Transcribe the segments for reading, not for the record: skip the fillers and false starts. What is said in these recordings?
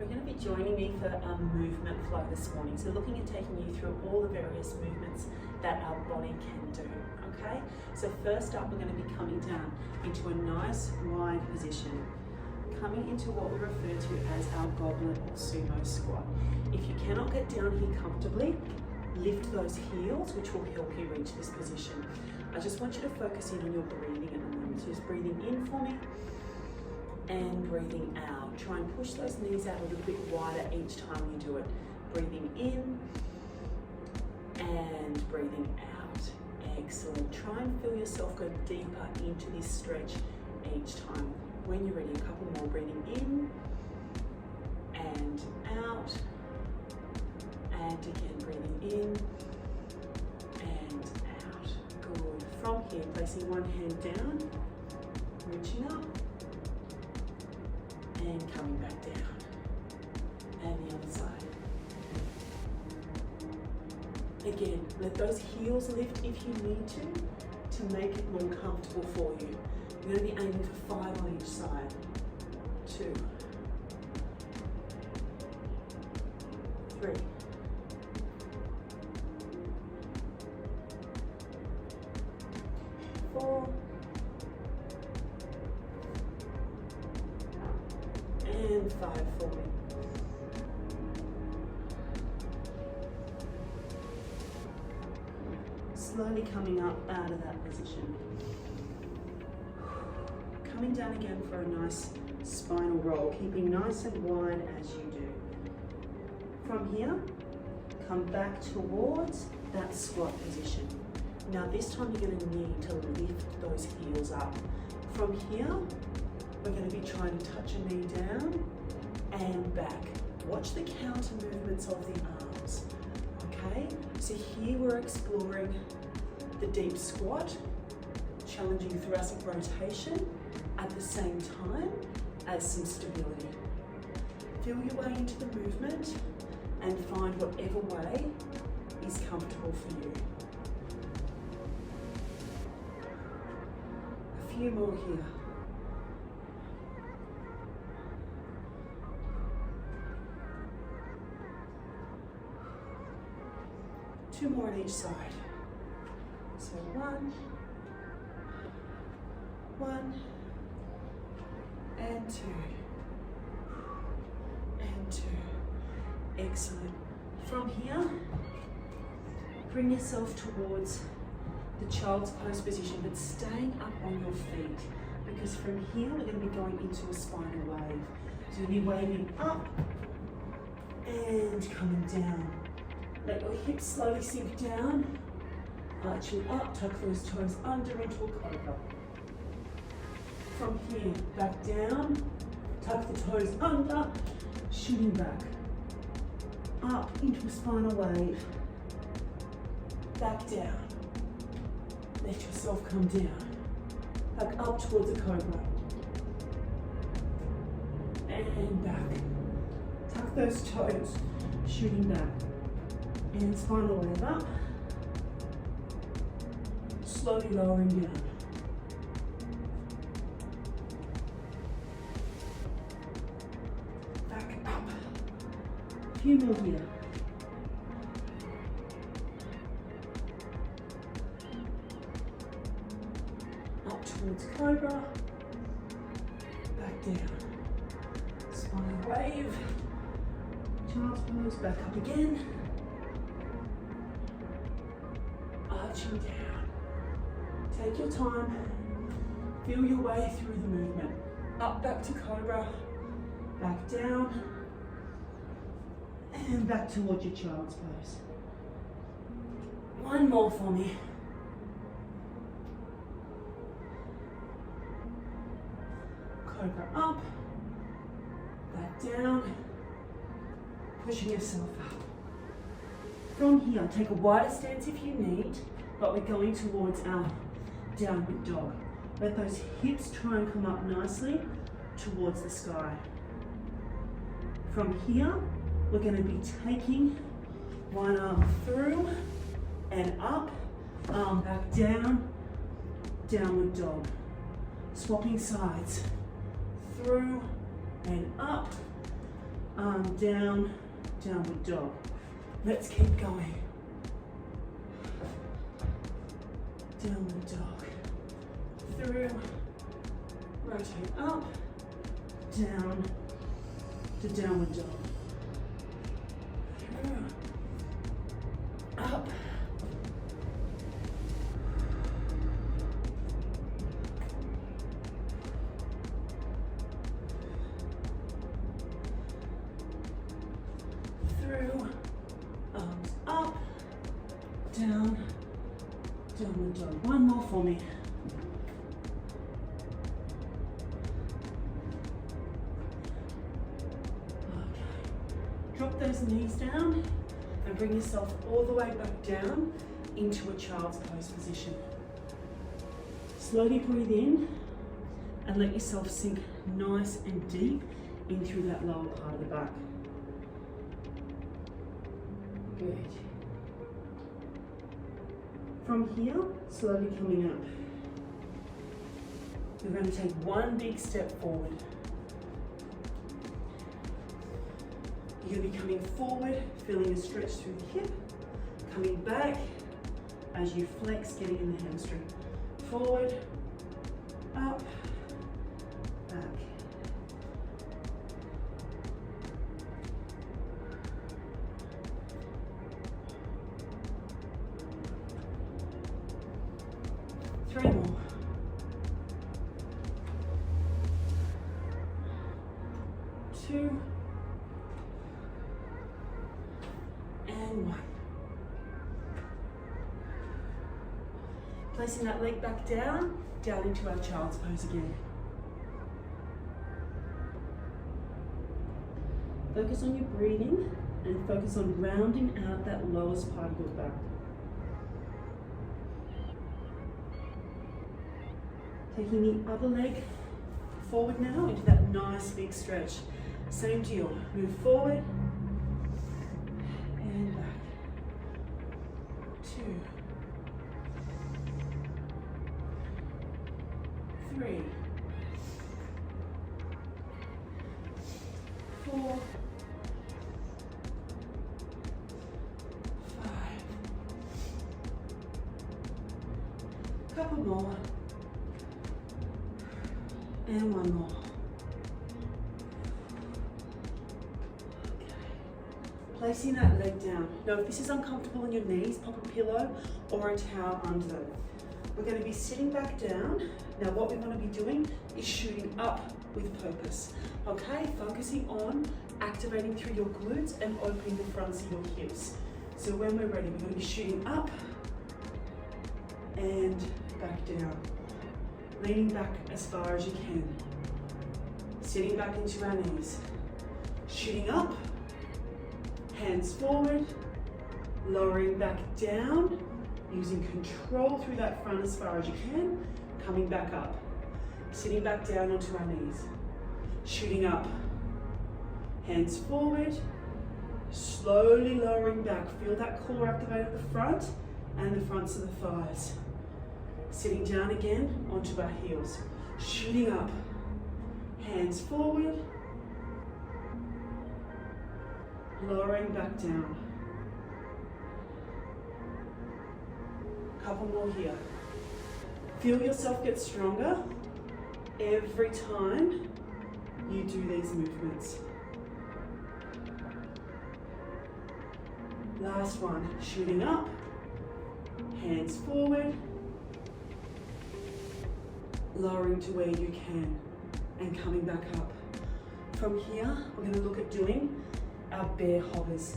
We're going to be joining me for a movement flow this morning. So looking at taking you through all the various movements that our body can do, okay? So first up, we're going to be coming down into a nice wide position, coming into what we refer to as our goblet or sumo squat. If you cannot get down here comfortably, lift those heels, which will help you reach this position. I just want you to focus in on your breathing at the moment. So just breathing in for me and breathing out. Try and push those knees out a little bit wider each time you do it. Breathing in and breathing out. Excellent. Try and feel yourself go deeper into this stretch each time. When you're ready, a couple more. Breathing in and out. And again, breathing in and out. Good. From here, placing one hand down, reaching up, and coming back down. And the other side. Again, let those heels lift if you need to make it more comfortable for you. You're going to be aiming for 5 on each side. 2, 3, 4, and 5 for me. Slowly coming up out of that position. Coming down again for a nice spinal roll, keeping nice and wide as you do. From here, come back towards that squat position. Now this time you're going to need to lift those heels up. From here, we're going to be trying to touch a knee down and back. Watch the counter movements of the arms, okay? So here we're exploring the deep squat, challenging thoracic rotation at the same time as some stability. Feel your way into the movement and find whatever way is comfortable for you. A few more here. Two more on each side. So 1, and 2, and 2. Excellent. From here, bring yourself towards the child's pose position, but staying up on your feet, because from here we're going to be going into a spinal wave. So you'll be waving up and coming down. Let your hips slowly sink down, arching up, tuck those toes under into a cobra. From here, back down, tuck the toes under, shooting back. Up into a spinal wave, back down. Let yourself come down, back up towards a cobra. And back. Tuck those toes, shooting back. And spinal wave up, slowly lowering down. Back up. A few more here. Up towards cobra, back down. Spinal wave, child's pose, back up again. Arching down. Take your time. Feel your way through the movement. Up, back to cobra. Back down. And back towards your child's pose. One more for me. Cobra up. Back down. Pushing yourself up. From here, take a wider stance if you need, but we're going towards our downward dog. Let those hips try and come up nicely towards the sky. From here, we're going to be taking one arm through and up, arm back down, downward dog. Swapping sides, through and up, Arm down, downward dog. Let's keep going. Downward dog. Through, rotate up, down to downward dog. Through, up, through, arms up, down, downward dog. One more for me. Drop those knees down and bring yourself all the way back down into a child's pose position. Slowly breathe in and let yourself sink nice and deep in through that lower part of the back. Good. From here, slowly coming up. We're going to take one big step forward. You're going to be coming forward, feeling a stretch through the hip, coming back as you flex, getting in the hamstring. Forward, up, back. Three more. Two. And one. Placing that leg back down into our child's pose again. Focus on your breathing and focus on rounding out that lowest part of your back. Taking the other leg forward now into that nice big stretch. Same deal, move forward and back. 2, 3, 4, 5. Couple more. And one more. Okay. Placing that leg down. Now, if this is uncomfortable on your knees, pop a pillow or a towel under them. We're going to be sitting back down. Now, what we want to be doing is shooting up with purpose. Okay, focusing on activating through your glutes and opening the fronts of your hips. So when we're ready, we're going to be shooting up and back down. Leaning back as far as you can. Sitting back into our knees. Shooting up. Hands forward. Lowering back down. Using control through that front as far as you can. Coming back up. Sitting back down onto our knees. Shooting up. Hands forward. Slowly lowering back. Feel that core activate at the front and the fronts of the thighs. Sitting down again onto our heels. Shooting up. Hands forward. Lowering back down. Couple more here. Feel yourself get stronger every time you do these movements. Last one. Shooting up. Hands forward. Lowering to where you can and coming back up. From here, we're going to look at doing our bear hovers.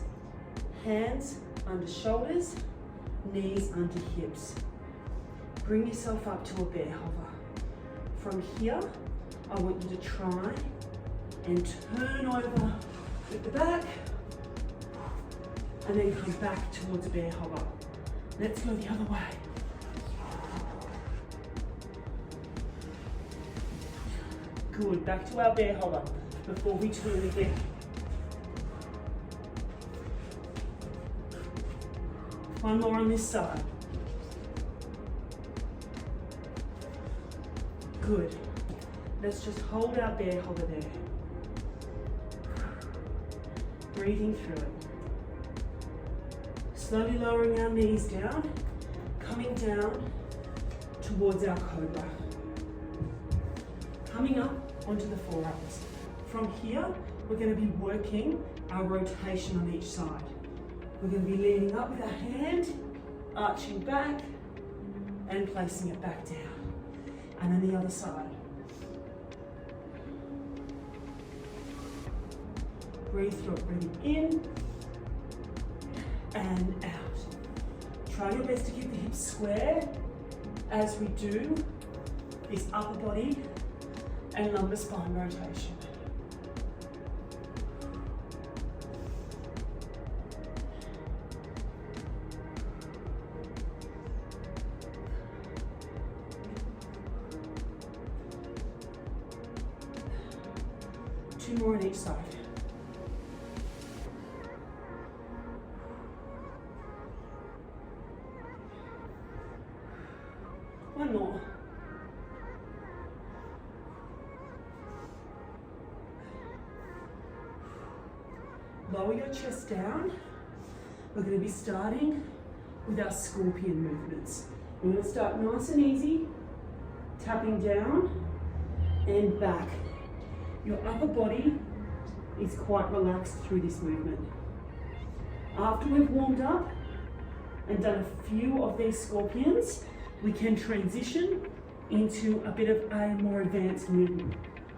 Hands under shoulders, knees under hips. Bring yourself up to a bear hover. From here, I want you to try and turn over with the back and then come back towards a bear hover. Let's go the other way. Good, back to our bear hover before we turn again. One more on this side. Good. Let's just hold our bear hover there. breathing through it. Slowly lowering our knees down, coming down towards our cobra. Coming up onto the forearms. From here, we're going to be working our rotation on each side. We're going to be leaning up with our hand, arching back, and placing it back down. And then the other side. Breathe through it, breathing in and out. Try your best to keep the hips square as we do this upper body and lumbar spine rotation. Two more on each side. One more. Lower your chest down. We're going to be starting with our scorpion movements. We're going to start nice and easy, tapping down and back. Your upper body is quite relaxed through this movement. After we've warmed up and done a few of these scorpions, we can transition into a bit of a more advanced movement.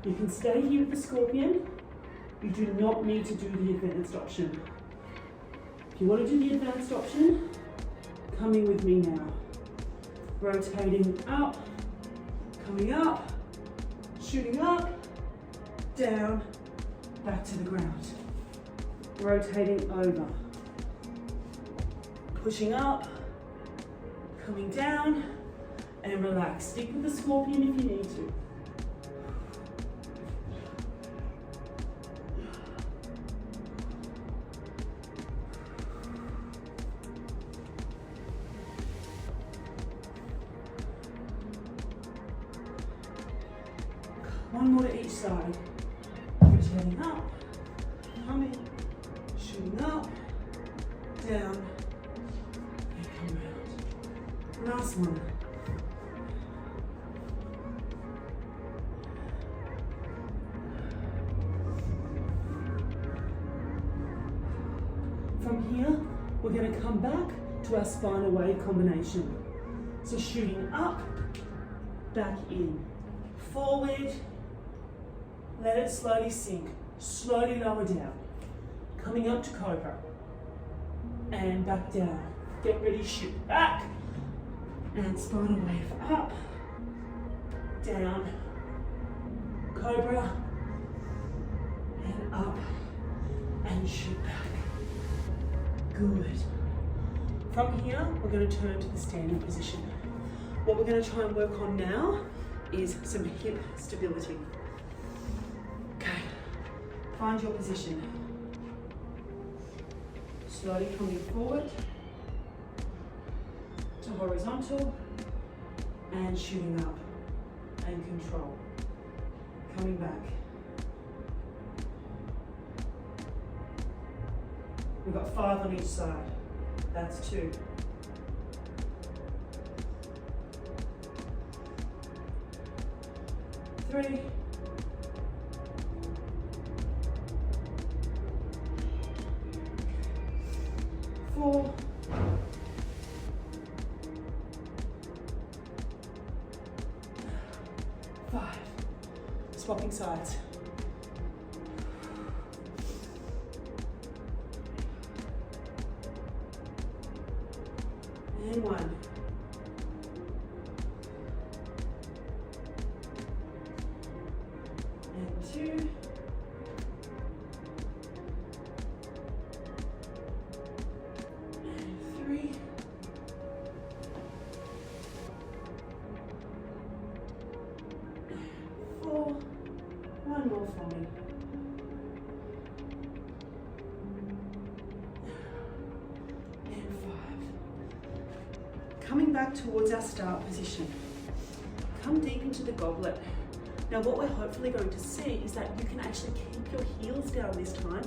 You can stay here with the scorpion. You do not need to do the advanced option. If you want to do the advanced option, coming with me now. Rotating up, coming up, shooting up, down, back to the ground. Rotating over. Pushing up, coming down, and relax. Stick with the scorpion if you need to. One more to each side. Rotating up, coming, shooting up, down, and come around. Last one. From here, we're going to come back to our spinal wave combination. So shooting up, back in, forward, let it slowly sink, slowly lower down, coming up to cobra, and back down. Get ready, shoot back, and spinal wave up, down, cobra, and up, and shoot back. Good. From here, we're going to turn to the standing position. What we're going to try and work on now is some hip stability. Okay, find your position. Slowly coming forward to horizontal and shooting up and control. Coming back. We've got 5 on each side. That's 2. Three. 4. 5. Swapping sides. And 1. And 2. And 3. And 4. One more for me. Coming back towards our start position. Come deep into the goblet. Now what we're hopefully going to see is that you can actually keep your heels down this time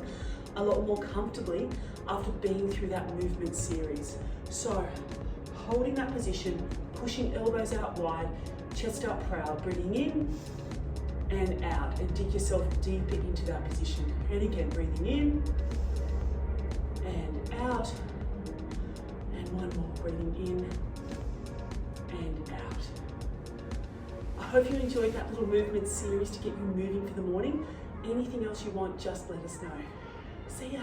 a lot more comfortably after being through that movement series. So, holding that position, pushing elbows out wide, chest up proud, breathing in and out, and dig yourself deeper into that position. And again, breathing in and out, and one more, breathing in and out. I hope you enjoyed that little movement series to get you moving for the morning. Anything else you want, just let us know. See ya.